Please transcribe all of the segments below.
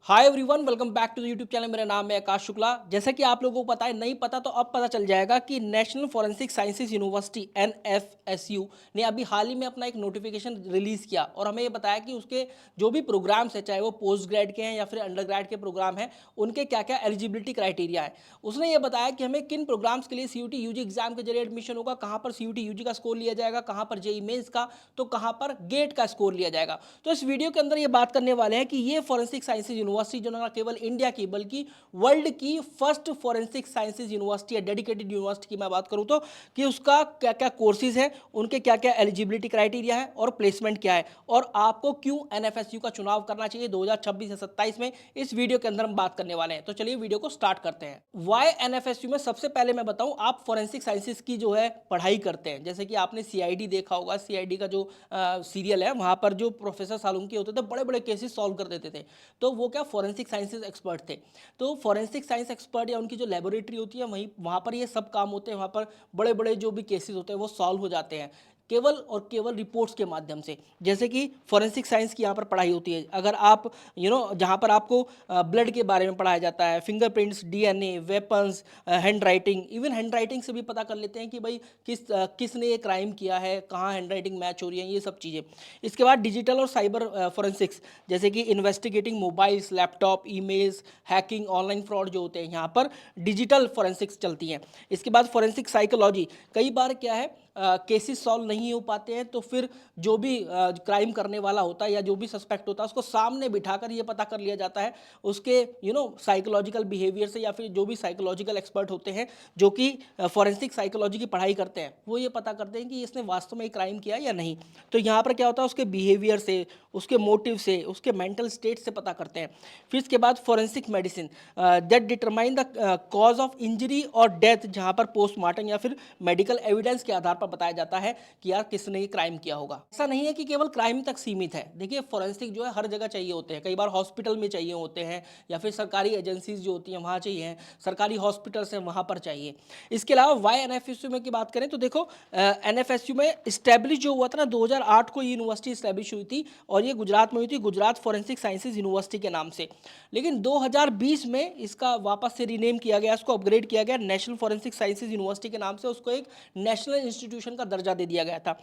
Hi everyone, welcome back to the YouTube channel. मेरा नाम है आकाश शुक्ला। जैसा कि आप लोगों को पता है, नहीं पता तो अब पता चल जाएगा कि national forensic sciences university NFSU ने अभी हाल ही में अपना एक नोटिफिकेशन रिलीज किया और हमें ये बताया कि उसके जो भी प्रोग्राम्स है, चाहे वो पोस्ट ग्रेड के हैं या फिर अंडर ग्रेड के प्रोग्राम हैं, उनके क्या क्या एलिजिबिलिटी क्राइटेरिया है। उसने ये बताया कि हमें किन प्रोग्राम्स के लिए सीयूटी यूजी एग्जाम के जरिए एडमिशन होगा, कहाँ पर सीयूटी यूजी का स्कोर लिया जाएगा, कहाँ पर जेई मेंस का, तो कहाँ पर गेट का स्कोर लिया जाएगा। तो इस वीडियो के अंदर ये बात करने वाले हैं कि ये फॉरेंसिक साइंसेज यूनिवर्सिटी जो ना केवल इंडिया की बल्कि वर्ल्ड की फर्स्ट फॉरेंसिक साइंसेज यूनिवर्सिटी है, डेडिकेटेड यूनिवर्सिटी की मैं बात करूं तो, कि उसका क्या क्या कोर्सेज है, उनके क्या क्या एलिजिबिलिटी क्राइटेरिया है और प्लेसमेंट क्या है, और आपको क्यों एनएफएसयू का चुनाव करना चाहिए 2026 या 27 में, इस वीडियो के अंदर हम बात करने वाले हैं। तो चलिए वीडियो को स्टार्ट करते हैं। वाई एनएफएसयू में सबसे पहले मैं बताऊं, आप फॉरेंसिक साइंसेज की जो है पढ़ाई करते हैं, जैसे कि आपने सीआईडी देखा होगा। सीआईडी का जो सीरियल है, वहां पर जो प्रोफेसर सालुंकी होते थे, बड़े बड़े केसेस सॉल्व कर देते थे। तो वो क्या फॉरेंसिक साइंसेज एक्सपर्ट थे। तो फॉरेंसिक साइंस एक्सपर्ट या उनकी जो लेबोरेटरी होती है, वहीं वहाँ पर ये सब काम होते हैं। वहाँ पर बड़े बड़े जो भी केसेस होते हैं वो सॉल्व हो जाते हैं केवल और केवल रिपोर्ट्स के माध्यम से। जैसे कि फॉरेंसिक साइंस की यहाँ पर पढ़ाई होती है। अगर आप जहाँ पर आपको ब्लड के बारे में पढ़ाया जाता है, fingerprints, DNA, weapons, hand writing, even hand writing से भी पता कर लेते हैं कि भाई किसने ये क्राइम किया है, कहाँ हैंड राइटिंग मैच हो रही है, ये सब चीज़ें। इसके बाद डिजिटल और साइबर फॉरेंसिक्स, जैसे कि investigating mobiles, laptop, emails, hacking, online fraud जो होते हैं, यहाँ पर डिजिटल फॉरेंसिक्स चलती हैं। इसके बाद फॉरेंसिक साइकोलॉजी, कई बार क्या है, केसेस सॉल्व नहीं हो पाते हैं, तो फिर जो भी क्राइम करने वाला होता है या जो भी सस्पेक्ट होता है, उसको सामने बिठाकर ये पता कर लिया जाता है उसके साइकोलॉजिकल बिहेवियर से, या फिर जो भी साइकोलॉजिकल एक्सपर्ट होते हैं जो कि फॉरेंसिक साइकोलॉजी की पढ़ाई करते हैं, वो ये पता करते हैं कि इसने वास्तव में क्राइम किया या नहीं। तो यहाँ पर क्या होता है, उसके बिहेवियर से, उसके मोटिव से, उसके मेंटल स्टेट से पता करते हैं। फिर इसके बाद forensic medicine, that determine the cause of injury और डेथ, जहाँ पर पोस्टमार्टम या फिर मेडिकल एविडेंस के आधार पर बताया जाता है कि यार किसने ये क्राइम किया होगा। ऐसा नहीं है कि केवल क्राइम तक सीमित है। देखिए, फॉरेंसिक जो है हर जगह चाहिए होते हैं। कई बार हॉस्पिटल में चाहिए होते हैं, या फिर सरकारी एजेंसीज जो होती हैं वहाँ चाहिए, सरकारी हॉस्पिटल्स हैं वहाँ पर चाहिए। इसके अलावा वाई एनएफएसयू में की बात करें तो देखो, एनएफएसयू में इस्टेब्लिश जो हुआ था ना, 2008 को यूनिवर्सिटी इस्टेब्लिश हुई थी और ये गुजरात में हुई थी, गुजरात फॉरेंसिक साइंसेज यूनिवर्सिटी के नाम से। लेकिन 2020 में इसका वापस से रीनेम किया गया, इसको अपग्रेड किया गया नेशनल फॉरेंसिक साइंसेज यूनिवर्सिटी के नाम से। उसको एक नेशनल इंस्टीट्यूशन का दर्जा दे दिया गया था।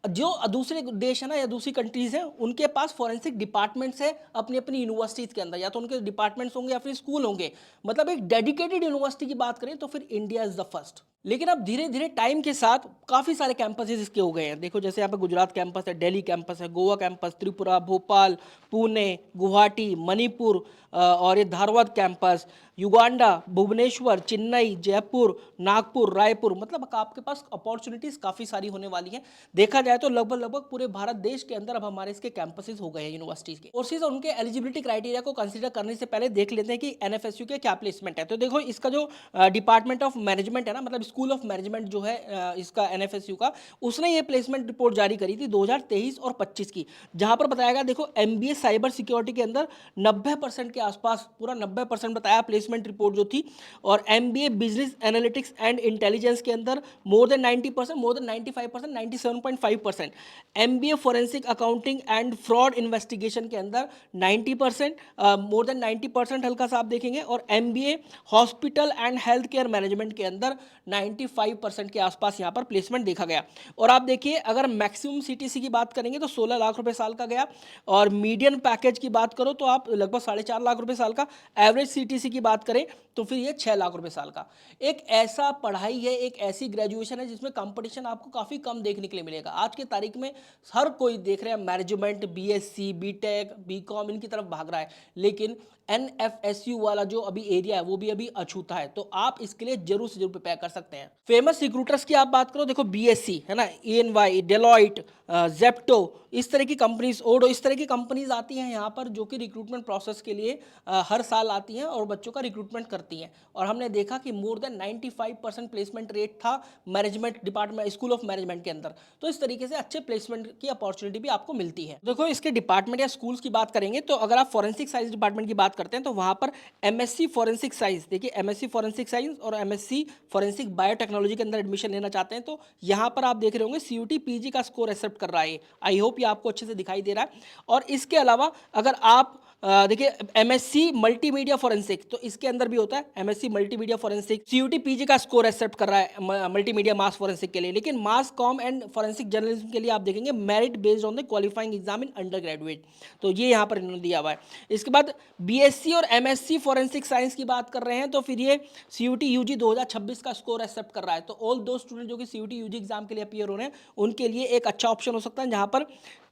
जो दूसरे देश है ना, या दूसरी कंट्रीज हैं, उनके पास फॉरेंसिक डिपार्टमेंट्स है अपनी अपनी यूनिवर्सिटीज के अंदर, या तो उनके डिपार्टमेंट्स होंगे या फिर स्कूल होंगे। मतलब एक डेडिकेटेड यूनिवर्सिटी की बात करें तो फिर इंडिया इज द फर्स्ट। लेकिन अब धीरे धीरे टाइम के साथ काफ़ी सारे कैंपसेस इसके हो गए हैं। देखो, जैसे यहाँ पे गुजरात कैंपस है, दिल्ली कैंपस है, गोवा कैंपस, त्रिपुरा, भोपाल, पुणे, गुवाहाटी, मणिपुर, और ये धारवाड़ कैंपस, युगांडा, भुवनेश्वर, चेन्नई, जयपुर, नागपुर, रायपुर। मतलब आपके पास अपॉर्चुनिटीज़ काफ़ी सारी होने वाली हैं। देखा जाए तो लगभग लगभग पूरे भारत देश के अंदर अब हमारे इसके कैंपसेस हो गए हैं यूनिवर्सिटीज़ के। कोर्सेज और उनके एलिजिबिलिटी क्राइटेरिया को कंसीडर करने से पहले देख लेते हैं कि एनएफएसयू के क्या प्लेसमेंट है। तो देखो, इसका जो डिपार्टमेंट ऑफ मैनेजमेंट है ना, मतलब स्कूल ऑफ मैनेजमेंट जो है इसका एनएफएसयू का, उसने ये प्लेसमेंट रिपोर्ट जारी करी थी 2023 और 25 की, जहां पर बताया गया, देखो, एमबीए साइबर सिक्योरिटी के अंदर 90% के आसपास, पूरा 90% बताया प्लेसमेंट रिपोर्ट जो थी। और MBA business analytics and intelligence के अंदर more than 90%, more than 95%, 97.5%। MBA forensic accounting and fraud investigation के अंदर 90%, मोर देन 90% हल्का सा आप देखेंगे। और MBA hospital and health care management के अंदर 95% के आसपास यहाँ पर प्लेसमेंट देखा गया। और आप देखिए, अगर मैक्सिमम सीटीसी की बात करेंगे तो 16 लाख रुपए साल का गया, और मीडियन पैकेज की बात करो तो आप लगभग 4.5 लाख रुपए साल का। एवरेज सीटीसी की बात करें तो फिर ये 6 लाख रुपए साल का। एक ऐसा पढ़ाई है, एक ऐसी ग्रेजुएशन है जिसमें कंपटीशन आपको काफ़ी कम देखने के लिए मिलेगा। आज की तारीख में हर कोई देख रहा है मैनेजमेंट, बीएससी, बीटेक, बीकॉम, इनकी तरफ भाग रहा है। लेकिन एनएफएसयू वाला जो अभी एरिया है वो भी अभी अछूता है, तो आप इसके लिए जरूर से जरूर प्रिपेयर कर सकते हैं। फेमस रिक्रूटर्स की आप बात करो, देखो, बीएससी है ना, ईएनवाई, डेलॉइट, जेप्टो, इस तरह की कंपनीज, ओडो, इस तरह की कंपनीज आती हैं यहाँ पर, जो कि रिक्रूटमेंट प्रोसेस के लिए हर साल आती हैं और बच्चों का रिक्रूटमेंट करती हैं। और हमने देखा कि मोर देन 95% प्लेसमेंट रेट था management department, school of management के अंदर। तो इस तरीके से अच्छे प्लेसमेंट की अपॉर्चुनिटी भी आपको मिलती है। देखो, इसके डिपार्टमेंट या स्कूल्स की बात करेंगे तो अगर आप फॉरेंसिक साइंस डिपार्टमेंट की बात करते हैं तो वहाँ पर एमएससी फॉरेंसिक साइंस, देखिए, एमएससी फॉरेंसिक साइंस और एमएससी फॉरेंसिक बायोटेक्नोलॉजी के अंदर एडमिशन लेना चाहते हैं तो यहाँ पर आप देख रहे होंगे सीयूटी पीजी का स्कोर एक्सेप्ट कर रहा है। आई होप ये आपको अच्छे से दिखाई दे रहा है। और इसके अलावा अगर आप देखिए एमएससी मल्टीमीडिया फोरेंसिक, तो इसके अंदर भी होता है MSc multimedia forensic. CUET PG का स्कोर एक्सेप्ट कर रहा है मल्टीमीडिया मास फोरेंसिक के लिए, लेकिन mass com and forensic journalism के लिए आप देखेंगे merit based on the qualifying exam in undergraduate, तो ये यहाँ पर इन्होंने दिया हुआ है। इसके बाद बीएससी और एमएससी फोरेंसिक साइंस की बात कर रहे हैं, तो फिर ये सीयूटी यूजी 2026 का स्कोर एक्सेप्ट कर रहा है। तो ऑल दो स्टूडेंट जो कि सीयूटी यूजी एग्जाम के लिए अपीयर हो रहे हैं उनके लिए एक अच्छा ऑप्शन हो सकता है, जहाँ पर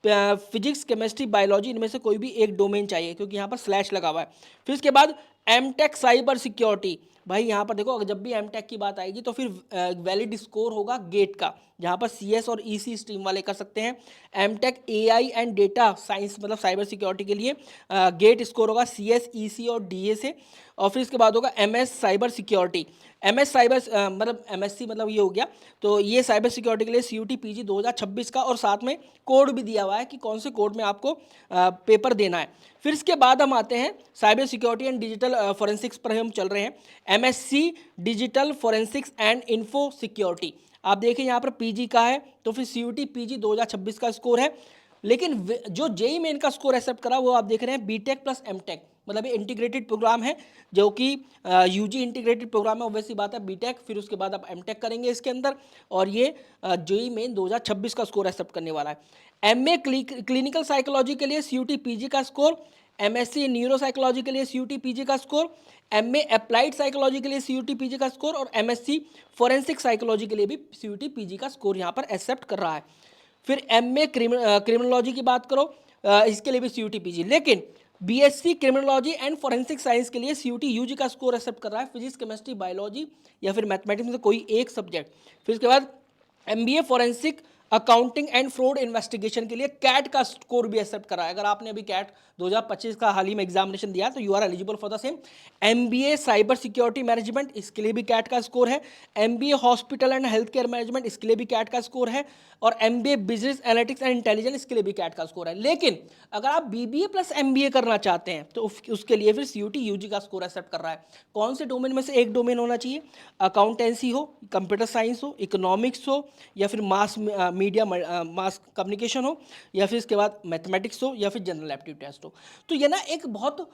फिजिक्स केमिस्ट्री बायोलॉजी इनमें से कोई भी एक डोमेन चाहिए, क्योंकि यहाँ पर स्लैश लगा हुआ है। फिर इसके बाद एमटेक साइबर सिक्योरिटी, भाई यहाँ पर देखो अगर जब भी एमटेक की बात आएगी तो फिर वैलिड स्कोर होगा गेट का, जहाँ पर सीएस और ईसी स्ट्रीम वाले कर सकते हैं। MTech AI and data science मतलब साइबर सिक्योरिटी के लिए गेट स्कोर होगा सीएस, ईसी और डीए से। और फिर इसके बाद होगा MS cyber security, MS cyber मतलब एमएससी मतलब ये हो गया, तो ये साइबर सिक्योरिटी के लिए सीयूटी पीजी 2026 का, और साथ में कोड भी दिया हुआ है कि कौन से कोड में आपको पेपर देना है। फिर इसके बाद हम आते हैं cyber security and digital forensics पर हम चल रहे हैं, MSc digital forensics and info security. आप देखें यहाँ पर पीजी का है, तो फिर सीयूटी पीजी 2026 का स्कोर है। लेकिन जो जेई मेन का स्कोर एक्सेप्ट करा वो आप देख रहे हैं बीटेक प्लस एमटेक, मतलब ये इंटीग्रेटेड प्रोग्राम है, जो कि यूजी इंटीग्रेटेड प्रोग्राम है, ऑब्वियसली बात है बीटेक, फिर उसके बाद आप एमटेक करेंगे इसके अंदर, और ये जेई मेन 2026 का स्कोर एक्सेप्ट करने वाला है। एमए क्लिनिकल साइकोलॉजी के लिए सीयूटी पीजी का स्कोर, एमएससी न्यूरो साइकोलॉजी के लिए सीयूटी पीजी का स्कोर, एमए अप्लाइड साइकोलॉजी के लिए सीयूटी पीजी का स्कोर, और एमएससी फोरेंसिक साइकोलॉजी के लिए भी सीयूटी पीजी का स्कोर यहाँ पर एक्सेप्ट कर रहा है। फिर एमए क्रिमिनोलॉजी की बात करो, इसके लिए भी सीयूटी पीजी, लेकिन BSc criminology and forensic science के लिए सीयूटी यूजी का स्कोर एक्सेप्ट कर रहा है, फिजिक्स केमिस्ट्री बायोलॉजी या फिर मैथमेटिक्स में से कोई एक सब्जेक्ट। फिर उसके बाद MBA forensic accounting and fraud investigation के लिए कैट का स्कोर भी एक्सेप्ट करा है। अगर आपने अभी कैट 2025 का हाल ही में एग्जामिनेशन दिया तो you are eligible for the same. MBA cyber security management, इसके लिए भी कैट का स्कोर है। MBA hospital and health care management, इसके लिए भी कैट का स्कोर है। और MBA business analytics and intelligence, इसके लिए भी कैट का स्कोर है। लेकिन अगर आप बीबीए प्लस एमबीए करना चाहते हैं तो उसके लिए फिर सीयूटी यूजी का स्कोर एक्सेप्ट कर रहा है। कौन से डोमेन में से एक डोमेन होना चाहिए, अकाउंटेंसी हो, कंप्यूटर साइंस हो, इकोनॉमिक्स हो, या फिर मास मीडिया मास कम्युनिकेशन हो, या फिर इसके बाद मैथमेटिक्स हो, या फिर जनरल एप्टीट्यूड टेस्ट हो। तो ये ना एक बहुत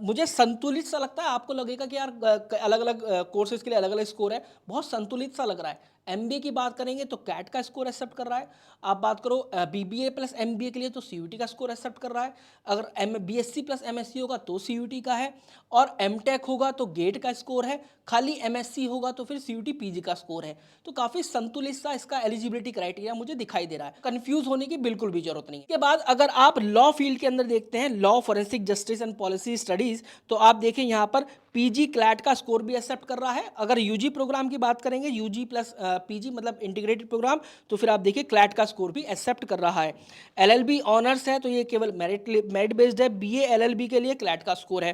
मुझे संतुलित सा लगता है। आपको लगेगा कि यार अलग अलग कोर्सेज के लिए अलग अलग स्कोर है, बहुत संतुलित सा लग रहा है। एमबीए की बात करेंगे तो कैट का स्कोर एक्सेप्ट कर रहा है। आप बात करो बीबीए प्लस एमबीए के लिए तो सीयूटी का स्कोर एक्सेप्ट कर रहा है। अगर बीएससी प्लस एमएससी होगा तो सीयूटी का है, और एमटेक होगा तो गेट का स्कोर है, खाली एमएससी होगा तो फिर सीयूटी पीजी का स्कोर है। तो काफी संतुलित सा इसका एलिजिबिलिटी क्राइटेरिया मुझे दिखाई दे रहा है, कंफ्यूज होने की बिल्कुल भी जरूरत नहीं है। इसके बाद अगर आप लॉ फील्ड के अंदर देखते हैं, law forensic justice and policy studies, तो आप देखें यहाँ पर पीजी क्लैट का स्कोर भी एक्सेप्ट कर रहा है। अगर यूजी प्रोग्राम की बात करेंगे, यूजी प्लस पीजी मतलब इंटीग्रेटेड प्रोग्राम, तो फिर आप देखिए क्लैट का स्कोर भी एक्सेप्ट कर रहा है। एलएलबी ऑनर्स है तो ये केवल मेरिट बेस्ड है। बीए एलएलबी के लिए क्लैट का स्कोर है।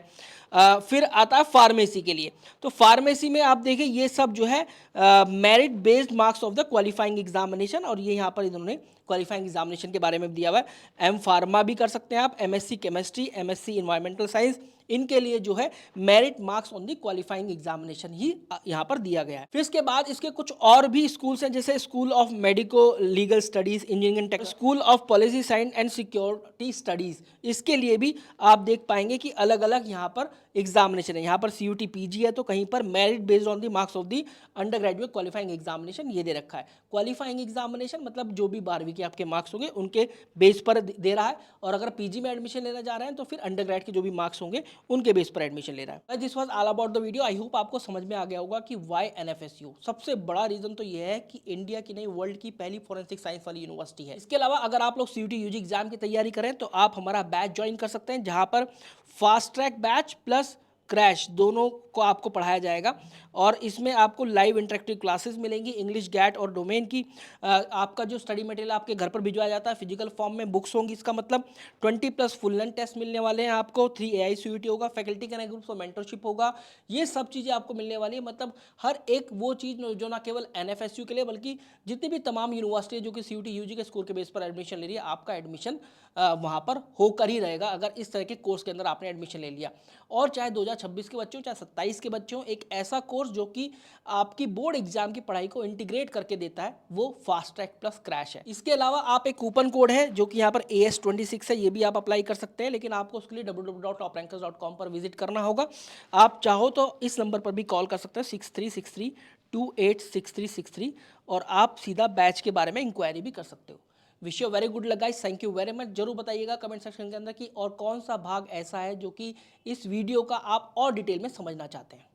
फिर आता है फार्मेसी के लिए, तो फार्मेसी में आप देखिए ये सब जो है merit based marks of the qualifying examination, और ये यहाँ पर इन्होंने क्वालिफाइंग एग्जामिनेशन के बारे में दिया हुआ है। एम फार्मा भी कर सकते हैं आप, MSc chemistry, MSc environmental science, इनके लिए जो है merit marks on the qualifying examination ही यहाँ पर दिया गया है। फिर इसके बाद इसके कुछ और भी स्कूल्स हैं, जैसे school of medico legal studies, engineering tech, school of policy science and security studies, इसके लिए भी आप देख पाएंगे कि अलग अलग यहाँ पर एग्जामिनेशन है। यहाँ पर सीयूटी पीजी है तो कहीं पर merit based on the marks of the under graduate qualifying examination ये दे रखा है। क्वालिफाइंग एग्जामिनेशन मतलब जो भी 12वीं के आपके मार्क्स होंगे उनके बेस पर दे रहा है, और अगर पीजी में एडमिशन लेना जा रहे हैं तो फिर अंडर ग्रेड के जो भी मार्क्स होंगे उनके बेस पर एडमिशन ले रहा है। This was all about the video. I hope आपको समझ में आ गया होगा कि व्हाई एनएफएसयू। सबसे बड़ा रीजन तो यह है कि इंडिया की नहीं वर्ल्ड की पहली फोरेंसिक साइंस वाली यूनिवर्सिटी है। इसके अलावा अगर आप लोग सीयूटी यूजी एग्जाम की तैयारी करें तो आप हमारा बैच ज्वाइन कर सकते हैं, जहां पर fast track batch plus crash दोनों को आपको पढ़ाया जाएगा, और इसमें आपको लाइव इंटरेक्टिव क्लासेस मिलेंगी, इंग्लिश गैट और डोमेन की। आपका जो स्टडी मटेरियल आपके घर पर भिजवाया जाता है फिजिकल फॉर्म में बुक्स होंगी, इसका मतलब 20+ फुल लेंथ टेस्ट मिलने वाले हैं आपको, 3 AI CUET होगा, फैकल्टी कनेक्ट ग्रुप्स और मेंटरशिप होगा, ये सब चीज़ें आपको मिलने वाली है। मतलब हर एक वो चीज़ जो ना केवल एनएफएसयू के लिए बल्कि जितनी भी तमाम यूनिवर्सिटी जो कि सीयूटी यूजी के स्कोर के बेस पर एडमिशन ले रही है, आपका एडमिशन वहाँ पर होकर ही रहेगा अगर इस तरह के कोर्स के अंदर आपने एडमिशन ले लिया। और चाहे चाहे 26 के बच्चे हो, चाहे 27 के बच्चे हो, एक ऐसा कोर्स जो कि आपकी बोर्ड एग्जाम की पढ़ाई को इंटीग्रेट करके देता है, वो फास्ट ट्रैक प्लस क्रैश है। इसके अलावा आप एक कूपन कोड है जो कि यहाँ पर AS26 है, ये भी आप अप्लाई कर सकते हैं, लेकिन आपको उसके लिए www.toprankers.com पर विजिट करना होगा। आप चाहो तो इस नंबर पर भी कॉल कर सकते हैं 6363286363 और आप सीधा बैच के बारे में इंक्वायरी भी कर सकते हो। Wish you very good luck guys, thank you very much. जरूर बताइएगा कमेंट सेक्शन के अंदर कि और कौन सा भाग ऐसा है जो कि इस वीडियो का आप और डिटेल में समझना चाहते हैं।